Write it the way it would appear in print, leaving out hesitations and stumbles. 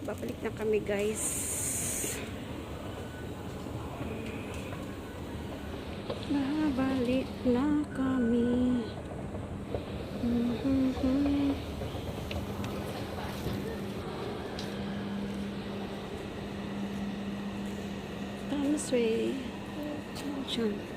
Babalik na kami, guys. Babalik na kami. Thomas Way. Diyan.